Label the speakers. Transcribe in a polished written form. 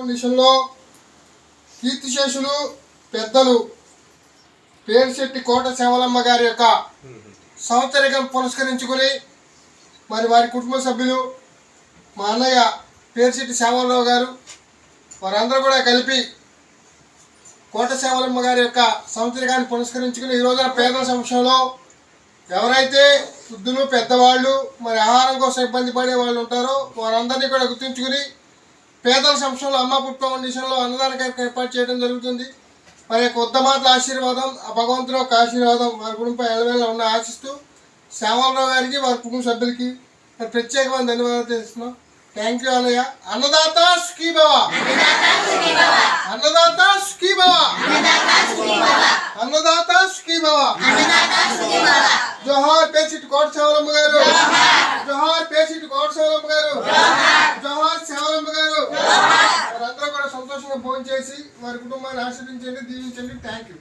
Speaker 1: ఫౌండేషన్లో కీర్తిశేషులు పెద్దలు పేరుశెట్టి కోట శ్యామలమ్మ గారి యొక్క సంవత్సరికం పురస్కరించుకుని మరి వారి కుటుంబ సభ్యులు మా అన్నయ్య పేరుశెట్టి శ్యామలరావు గారు వారందరూ కూడా కలిపి కోట శ్యామలమ్మ గారి యొక్క సంవత్సరికాన్ని పురస్కరించుకుని ఈ రోజున పేదల సంక్షేమంలో ఎవరైతే వృద్ధులు పెద్దవాళ్ళు మరి ఆహారం కోసం ఇబ్బంది పడే వాళ్ళు ఉంటారో వారందరినీ కూడా గుర్తుంచుకుని పేదల సంక్షేమంలో అమ్మ ఫుడ్ ఫౌండేషన్లో అన్నదాన కార్యక్రమం ఏర్పాటు చేయడం జరుగుతుంది. మరి యొక్క ఉద్దమాతల ఆశీర్వాదం ఆ భగవంతుడు ఒక ఆశీర్వాదం వారి కుటుంబం ఎలవేళ ఉన్న ఆశిస్తూ శ్యామలరావు గారికి వారి కుటుంబ సభ్యులకి ప్రత్యేకమైన ధన్యవాదాలు తెలుస్తున్నాం. థ్యాంక్ యూ అన్నయ్య. అన్నదాత సుఖీ భవ, అన్నదాత సుఖీ భవ, అన్నదాత సుఖీ భవ. జోహార్ పేరుశెట్టి కోట శ్యామలమ్మ గారు, జోహార్ పేరుశెట్టి కోట శ్యామలమ్మ గారు, జోహార్ శ్యామలమ్మ గారు. వారందరూ కూడా సంతోషంగా భోజనం చేసి వారి కుటుంబాన్ని ఆశీర్వదించండి, దీవించండి. Thank you.